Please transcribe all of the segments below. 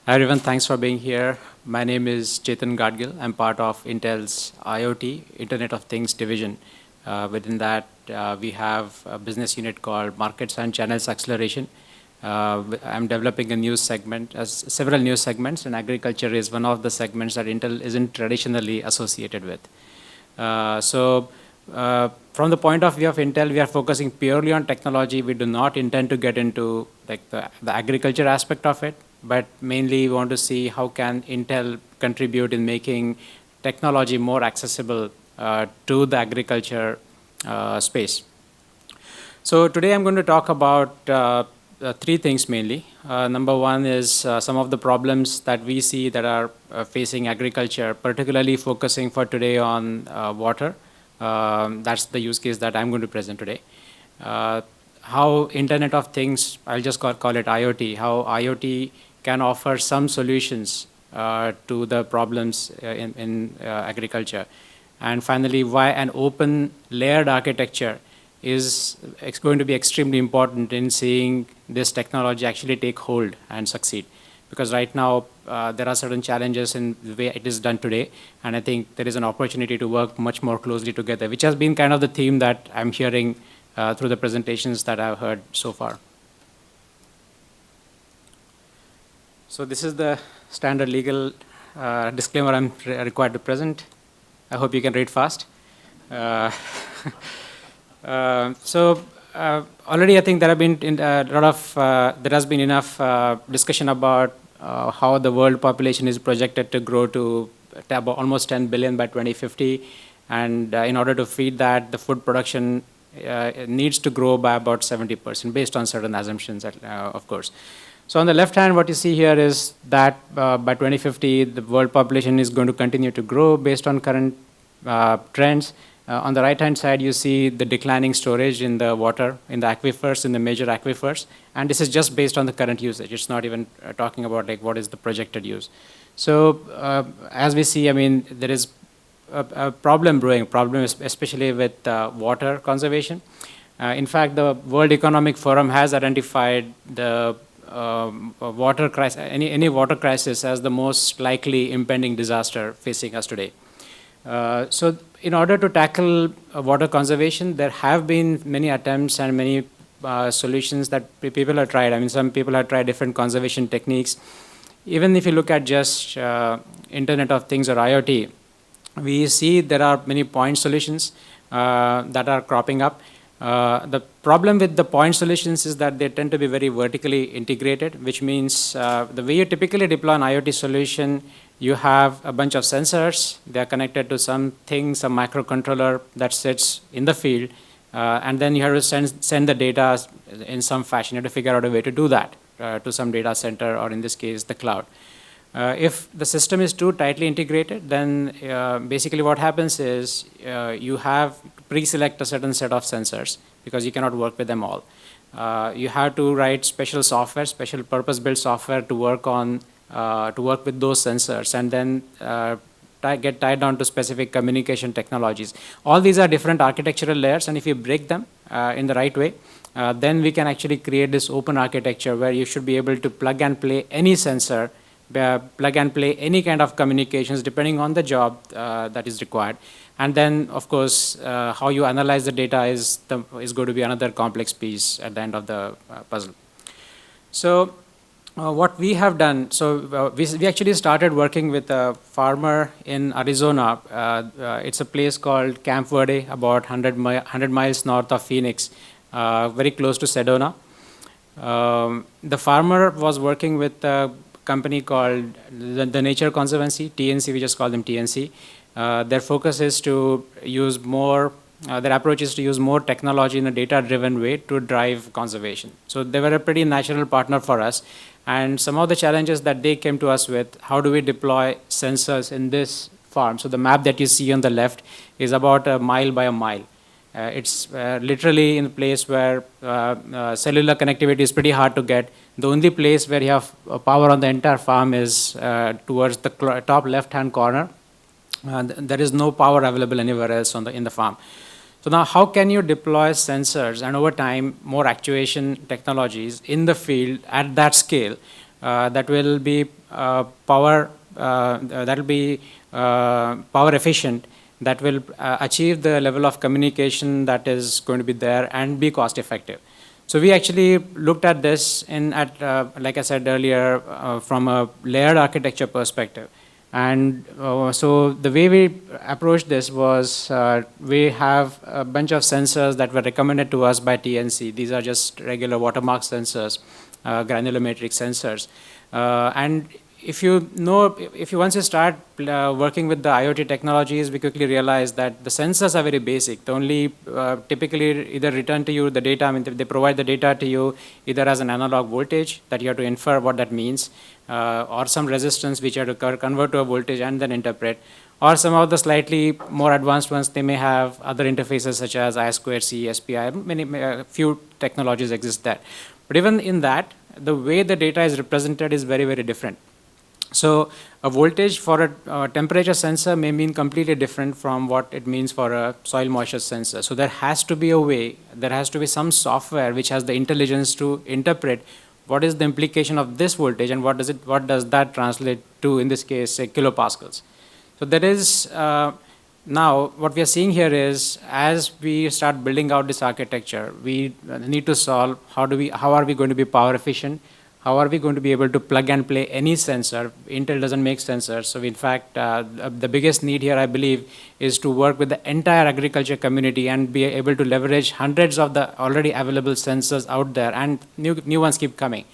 Hi everyone, thanks for being here. My name is Chetan Gadgil. I'm part of Intel's IoT, Internet of Things division. Within that, we have a business unit called Markets and Channels Acceleration. I'm developing a news segment, several news segments, and agriculture is one of the segments that Intel isn't traditionally associated with. From the point of view of Intel, we are focusing purely on technology. We do not intend to get into like the agriculture aspect of it, but mainly we want to see how can Intel contribute in making technology more accessible to the agriculture space. So today I'm going to talk about three things mainly. Number one is some of the problems that we see that are facing agriculture, particularly focusing for today on water. That's the use case that I'm going to present today. How Internet of Things, I'll just call it IoT, how IoT can offer some solutions to the problems in agriculture. And finally, why an open layered architecture is going to be extremely important in seeing this technology actually take hold and succeed. Because right now, there are certain challenges in the way it is done today, and I think there is an opportunity to work much more closely together, which has been kind of the theme that I'm hearing through the presentations that I've heard so far. So this is the standard legal disclaimer I'm required to present. I hope you can read fast. Already I think there have been there has been enough discussion about how the world population is projected to grow to almost 10 billion by 2050, and in order to feed that, the food production needs to grow by about 70% based on certain assumptions, of course. So on the left hand, what you see here is that by 2050, the world population is going to continue to grow based on current trends. On the right-hand side, you see the declining storage in the water, in the aquifers, in the major aquifers. And this is just based on the current usage. It's not even talking about like what is the projected use. So as we see, I mean, there is a problem brewing, especially with water conservation. In fact, the World Economic Forum has identified the water crisis, any water crisis as the most likely impending disaster facing us today. So in order to tackle water conservation, there have been many attempts and many solutions that people have tried. I mean, some people have tried different conservation techniques. Even if you look at just Internet of Things or IoT, we see there are many point solutions that are cropping up. The problem with the point solutions is that they tend to be very vertically integrated, which means the way you typically deploy an IoT solution, you have a bunch of sensors. They are connected to something, some microcontroller that sits in the field, and then you have to send the data in some fashion. You have to figure out a way to do that to some data center, or in this case, the cloud. If the system is too tightly integrated, then basically what happens is you have to pre-select a certain set of sensors because you cannot work with them all. You have to write special software, special purpose-built software to work on to work with those sensors, and then get tied down to specific communication technologies. All these are different architectural layers, and if you break them in the right way, then we can actually create this open architecture where you should be able to plug and play any sensor, plug and play any kind of communications depending on the job that is required. And then, of course, how you analyze the data is going to be another complex piece at the end of the puzzle. So what we have done, so we actually started working with a farmer in Arizona. It's a place called Camp Verde, about 100 miles north of Phoenix, very close to Sedona. The farmer was working with a company called the Nature Conservancy, TNC, we just call them TNC. Their focus is to use more, their approach is to use more technology in a data-driven way to drive conservation. So they were a pretty natural partner for us. And some of the challenges that they came to us with, how do we deploy sensors in this farm? So the map that you see on the left is about a mile by a mile. It's literally in a place where cellular connectivity is pretty hard to get. The only place where you have power on the entire farm is towards the top left-hand corner. There is no power available anywhere else in the farm. So now how can you deploy sensors and over time more actuation technologies in the field at that scale that will be power efficient, that will achieve the level of communication that is going to be there and be cost effective. So we actually looked at this like I said earlier, from a layered architecture perspective. And so the way we approached this was we have a bunch of sensors that were recommended to us by TNC. These are just regular watermark sensors, granular matrix sensors. And if you once you start working with the IoT technologies, we quickly realize that the sensors are very basic. They only typically either return to you the data, I mean, they provide the data to you either as an analog voltage that you have to infer what that means, or some resistance which you have to convert to a voltage and then interpret. Or some of the slightly more advanced ones, they may have other interfaces such as I2C, SPI, few technologies exist there. But even in that, the way the data is represented is very, very different. So a voltage for a temperature sensor may mean completely different from what it means for a soil moisture sensor. So there has to be a way, there has to be some software which has the intelligence to interpret what is the implication of this voltage and what does that translate to, in this case, say, kilopascals. So there is, now what we are seeing here is, as we start building out this architecture, we need to solve how are we going to be power efficient? How are we going to be able to plug and play any sensor? Intel doesn't make sensors. So in fact, the biggest need here, I believe, is to work with the entire agriculture community and be able to leverage hundreds of the already available sensors out there, and new ones keep coming.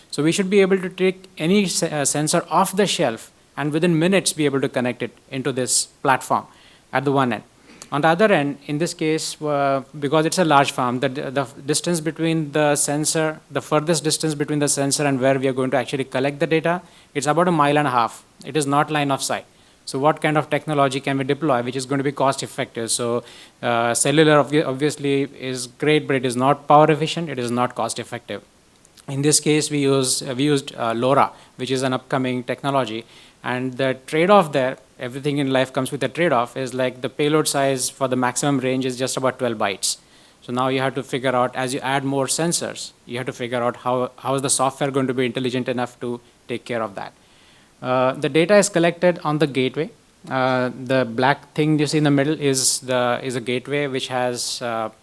So we should be able to take any sensor off the shelf and within minutes be able to connect it into this platform at the one end. On the other end, in this case, because it's a large farm, the distance between the sensor, the furthest distance between the sensor and where we are going to actually collect the data, it's about 1.5 miles. It is not line of sight. So what kind of technology can we deploy which is going to be cost effective? So cellular obviously is great, but it is not power efficient, it is not cost effective. In this case, we used LoRa, which is an upcoming technology. And the trade-off there, everything in life comes with a trade-off, is like the payload size for the maximum range is just about 12 bytes. So now you have to figure out, as you add more sensors, you have to figure out how is the software going to be intelligent enough to take care of that. The data is collected on the gateway. The black thing you see in the middle is a gateway which has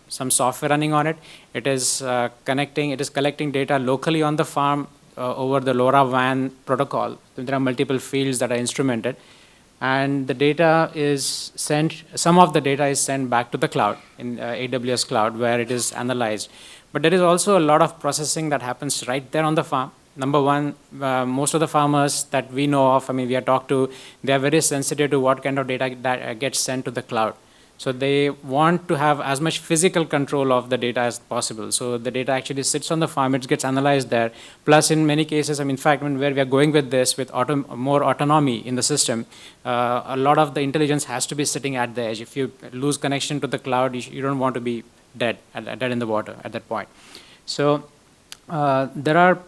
some software running on it. It is collecting data locally on the farm over the LoRaWAN protocol. There are multiple fields that are instrumented, and the data is sent. Some of the data is sent back to the cloud in AWS cloud, where it is analyzed. But there is also a lot of processing that happens right there on the farm. Number one, most of the farmers that we know of, I mean, we are talked to, they are very sensitive to what kind of data that gets sent to the cloud. So they want to have as much physical control of the data as possible. So the data actually sits on the farm, it gets analyzed there. Plus, in many cases, I mean, in fact, where we are going with this, with more autonomy in the system, a lot of the intelligence has to be sitting at the edge. If you lose connection to the cloud, you don't want to be dead in the water at that point. So there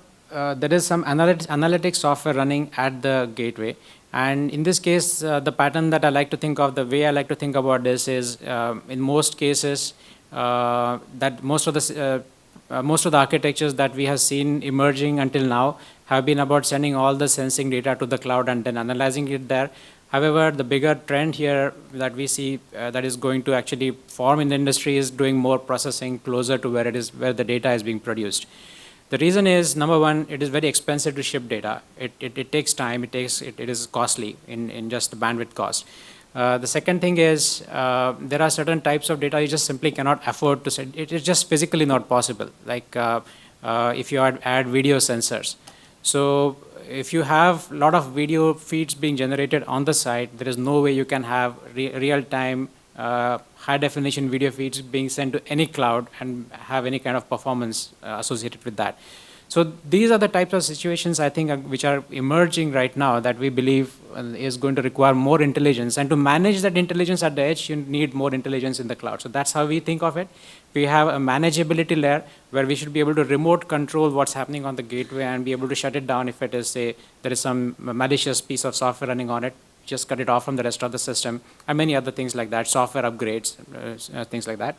is some analytics software running at the gateway. And in this case, the pattern that I like to think of, the way I like to think about this is, in most cases, that most of the architectures that we have seen emerging until now have been about sending all the sensing data to the cloud and then analyzing it there. However, the bigger trend here that we see that is going to actually form in the industry is doing more processing closer to where the data is being produced. The reason is, number one, it is very expensive to ship data. It takes time, it is costly in just the bandwidth cost. The second thing is, there are certain types of data you just simply cannot afford to send. It is just physically not possible, like if you add video sensors. So if you have a lot of video feeds being generated on the site, there is no way you can have real-time high-definition video feeds being sent to any cloud and have any kind of performance associated with that. So these are the types of situations, I think, which are emerging right now that we believe is going to require more intelligence. And to manage that intelligence at the edge, you need more intelligence in the cloud. So that's how we think of it. We have a manageability layer where we should be able to remote control what's happening on the gateway and be able to shut it down if it is, say, there is some malicious piece of software running on it. Just cut it off from the rest of the system, and many other things like that, software upgrades, things like that.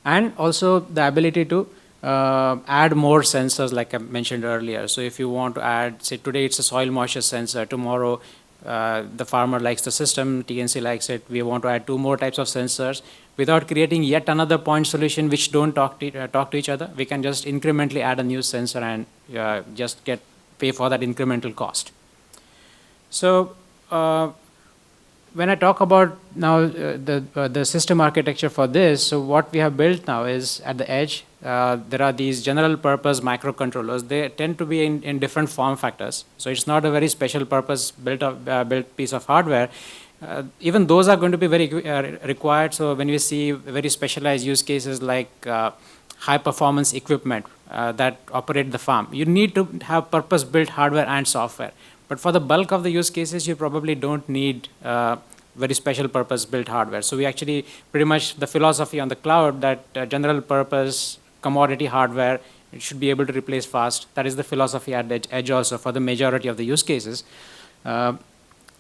And also the ability to add more sensors like I mentioned earlier. So if you want to add, say today it's a soil moisture sensor, tomorrow the farmer likes the system, TNC likes it, we want to add 2 more types of sensors without creating yet another point solution which don't talk to each other. We can just incrementally add a new sensor and just pay for that incremental cost. So when I talk about now the system architecture for this, so what we have built now is at the edge, there are these general purpose microcontrollers. They tend to be in different form factors. So it's not a very special purpose built piece of hardware. Even those are going to be very required. So when we see very specialized use cases like high performance equipment that operate the farm, you need to have purpose built hardware and software. But for the bulk of the use cases, you probably don't need very special purpose built hardware. So we actually pretty much the philosophy on the cloud that general purpose commodity hardware, it should be able to replace fast. That is the philosophy at the edge also for the majority of the use cases. The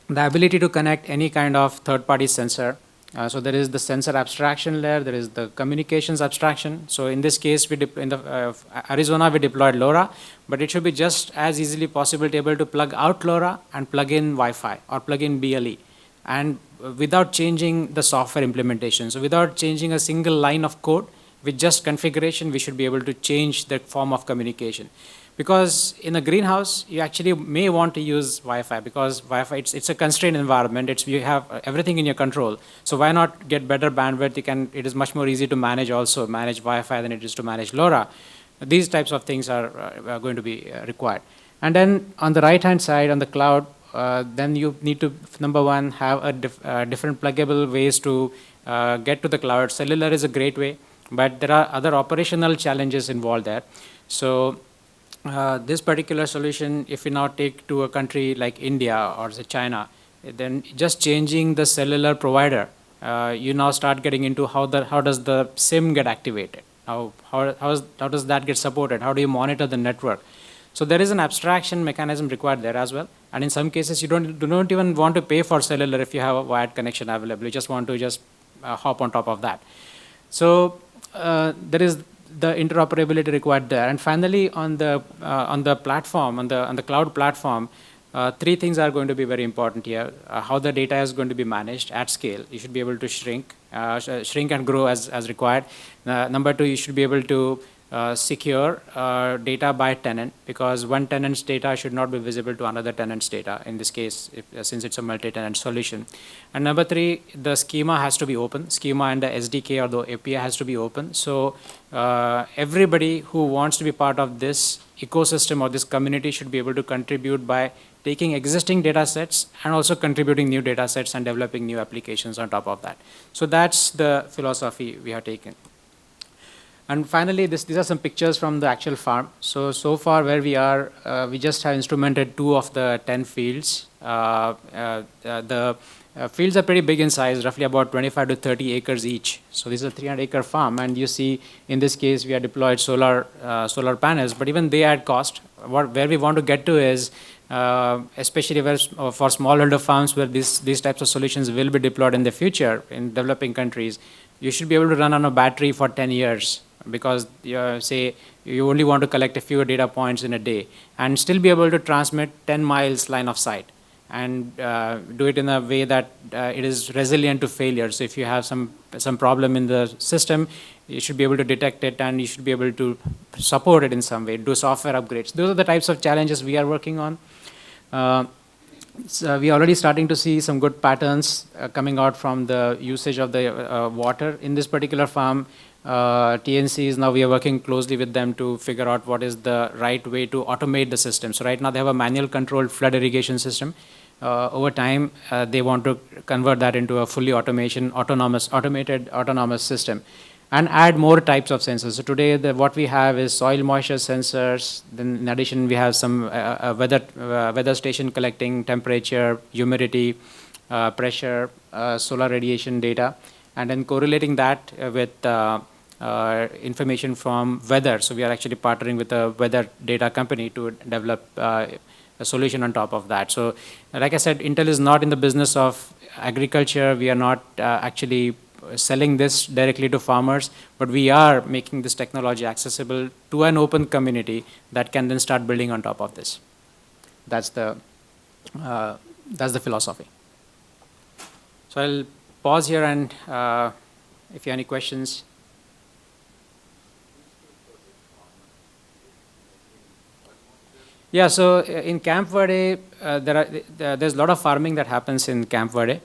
ability to connect any kind of third-party sensor. So there is the sensor abstraction layer, there is the communications abstraction. So in this case, in Arizona, we deployed LoRa, but it should be just as easily possible to be able to plug out LoRa and plug in Wi-Fi or plug in BLE, and without changing the software implementation. So without changing a single line of code, with just configuration, we should be able to change the form of communication. Because in a greenhouse, you actually may want to use Wi-Fi because Wi-Fi, it's a constrained environment. You have everything in your control. So why not get better bandwidth? It is much more easy to manage Wi-Fi than it is to manage LoRa. These types of things are going to be required. And then on the right-hand side, on the cloud, then you need to, number one, have different pluggable ways to get to the cloud. Cellular is a great way, but there are other operational challenges involved there. So this particular solution, if we now take to a country like India or say China, then just changing the cellular provider, you now start getting into how does the SIM get activated? How does that get supported? How do you monitor the network? So there is an abstraction mechanism required there as well. And in some cases, you don't even want to pay for cellular if you have a wired connection available. You just want to hop on top of that. So there is the interoperability required there. And finally, on the platform, on the cloud platform, 3 things are going to be very important here. How the data is going to be managed at scale. You should be able to shrink and grow as required. Number 2, you should be able to secure data by tenant, because one tenant's data should not be visible to another tenant's data, in this case, since it's a multi-tenant solution. And number 3, the schema has to be open. Schema and the SDK or the API has to be open. So everybody who wants to be part of this ecosystem or this community should be able to contribute by taking existing data sets and also contributing new data sets and developing new applications on top of that. So that's the philosophy we have taken. And finally, these are some pictures from the actual farm. So far where we are, we just have instrumented 2 of the 10 fields. The fields are pretty big in size, roughly about 25 to 30 acres each. So this is a 300-acre farm, and you see in this case we have deployed solar panels, but even they add cost. Where we want to get to is, especially for smallholder farms where these types of solutions will be deployed in the future in developing countries, you should be able to run on a battery for 10 years. Because say you only want to collect a few data points in a day and still be able to transmit 10 miles line of sight and do it in a way that it is resilient to failure. So if you have some problem in the system, you should be able to detect it and you should be able to support it in some way, do software upgrades. Those are the types of challenges we are working on. So we are already starting to see some good patterns coming out from the usage of the water in this particular farm. TNCs, now we are working closely with them to figure out what is the right way to automate the system. So right now they have a manual controlled flood irrigation system. Over time, they want to convert that into a fully automated autonomous system and add more types of sensors. So today what we have is soil moisture sensors. Then in addition, we have some weather station collecting temperature, humidity, pressure, solar radiation data, and then correlating that with information from weather. So we are actually partnering with a weather data company to develop a solution on top of that. So like I said, Intel is not in the business of agriculture. We are not actually selling this directly to farmers, but we are making this technology accessible to an open community that can then start building on top of this. That's the philosophy. So I'll pause here, and if you have any questions. Yeah, so in Camp Verde, there's a lot of farming that happens in Camp Verde.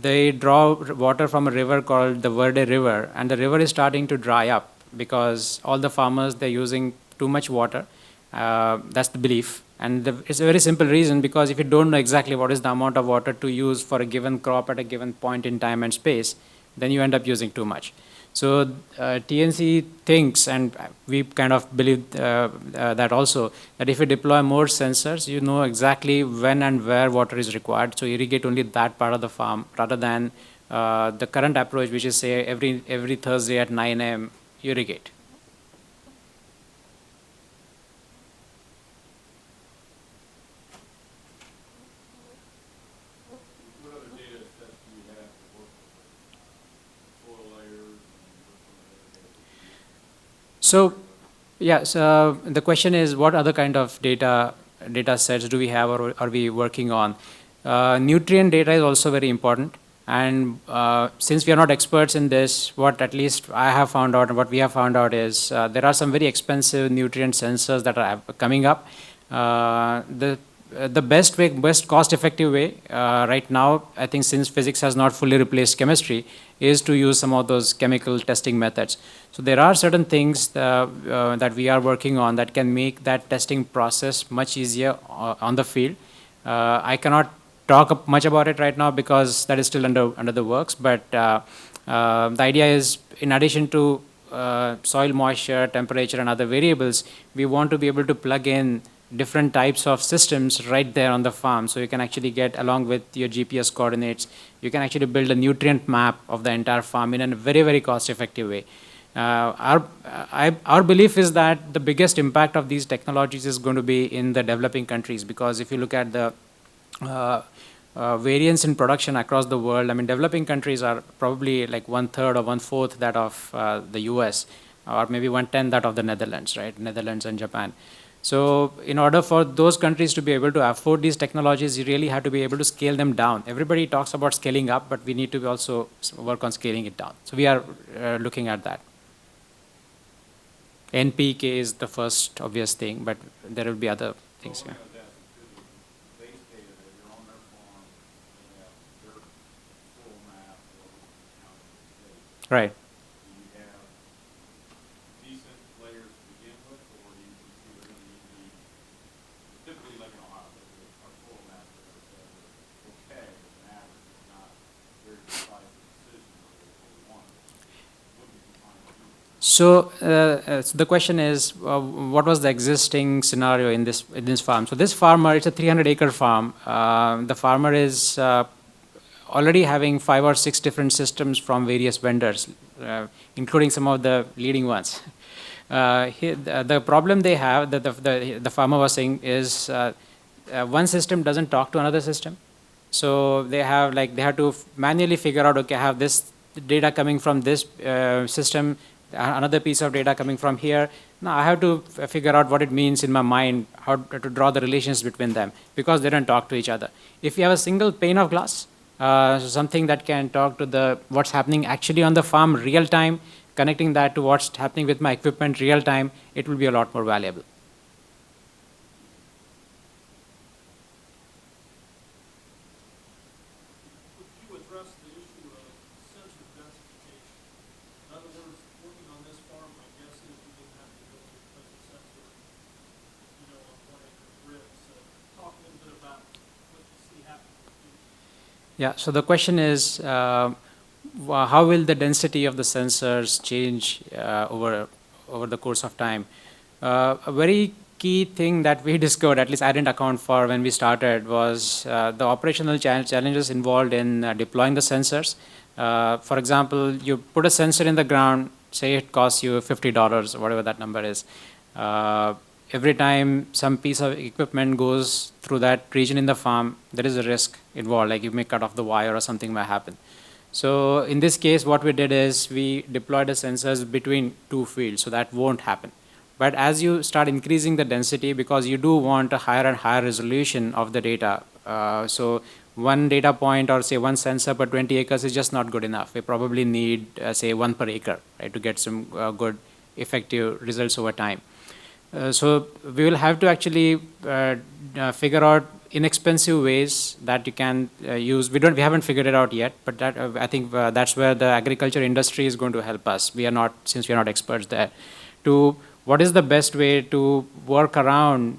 They draw water from a river called the Verde River, and the river is starting to dry up because all the farmers, they're using too much water. That's the belief. And it's a very simple reason, because if you don't know exactly what is the amount of water to use for a given crop at a given point in time and space, then you end up using too much. So TNC thinks, and we kind of believe that also, that if you deploy more sensors, you know exactly when and where water is required. So irrigate only that part of the farm, rather than the current approach, which is say every Thursday at 9 a.m. irrigate. So, yeah, so the question is, what other kind of data sets do we have, or are we working on? Nutrient data is also very important. And since we are not experts in this, what at least I have found out and what we have found out is there are some very expensive nutrient sensors that are coming up. The best cost-effective way right now, I think, since physics has not fully replaced chemistry, is to use some of those chemical testing methods. So there are certain things that we are working on that can make that testing process much easier on the field. I cannot talk much about it right now because that is still under the works. But the idea is, in addition to soil moisture, temperature, and other variables, we want to be able to plug in different types of systems right there on the farm. So you can actually get, along with your GPS coordinates, you can actually build a nutrient map of the entire farm in a very, very cost-effective way. Our belief is that the biggest impact of these technologies is going to be in the developing countries, because if you look at the variance in production across the world, I mean, developing countries are probably like 1/3 or 1/4 that of the US, or maybe 1/10 that of the Netherlands, right? Netherlands and Japan. So in order for those countries to be able to afford these technologies, you really have to be able to scale them down. Everybody talks about scaling up, but we need to also work on scaling it down. So we are looking at that. NPK is the first obvious thing, but there will be other things. Yeah. Right. So the question is, what was the existing scenario in this farm? So this farmer, it's a 300-acre farm. The farmer is already having 5 or 6 different systems from various vendors, including some of the leading ones. The problem they have, that the farmer was saying, is one system doesn't talk to another system. So they have to manually figure out, okay, I have this data coming from this system, another piece of data coming from here. Now I have to figure out what it means in my mind, how to draw the relations between them, because they don't talk to each other. If you have a single pane of glass, something that can talk to what's happening actually on the farm real time, connecting that to what's happening with my equipment real time, it will be a lot more valuable. Yeah, so the question is, how will the density of the sensors change over the course of time? A very key thing that we discovered, at least I didn't account for when we started, was the operational challenges involved in deploying the sensors. For example, you put a sensor in the ground, say it costs you $50, whatever that number is. Every time some piece of equipment goes through that region in the farm, there is a risk involved, like you may cut off the wire or something may happen. So in this case, what we did is we deployed the sensors between two fields, so that won't happen. But as you start increasing the density, because you do want a higher and higher resolution of the data, so one data point or say one sensor per 20 acres is just not good enough. We probably need say one per acre, right, to get some good effective results over time. So we will have to actually figure out inexpensive ways that you can use. We haven't figured it out yet, but that I think that's where the agriculture industry is going to help us. Since we are not experts there, to what is the best way to work around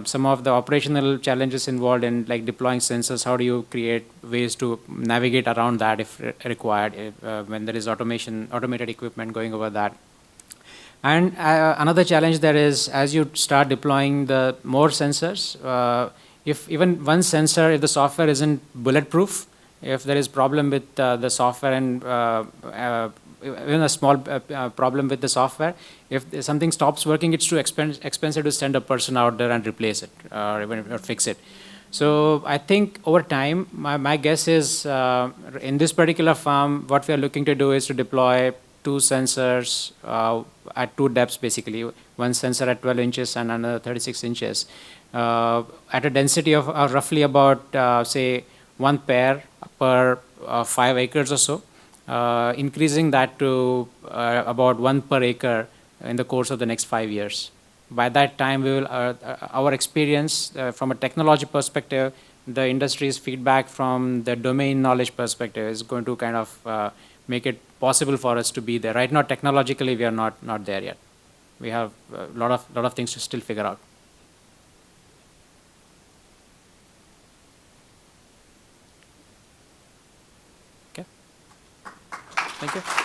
some of the operational challenges involved in like deploying sensors. How do you create ways to navigate around that if required, when there is automated equipment going over that. And another challenge there is, as you start deploying the more sensors, if even one sensor, if the software isn't bulletproof, if there is problem with the software and even a small problem with the software, if something stops working, it's too expensive to send a person out there and replace it or fix it. So I think over time, my guess is in this particular farm, what we are looking to do is to deploy two sensors at two depths, basically. One sensor at 12 inches and another 36 inches at a density of roughly about, say, one pair per 5 acres or so, increasing that to about one per acre in the course of the next 5 years. By that time, we will our experience from a technology perspective, the industry's feedback from the domain knowledge perspective is going to kind of make it possible for us to be there. Right now, technologically, we are not there yet. We have a lot of things to still figure out. Okay. Thank you.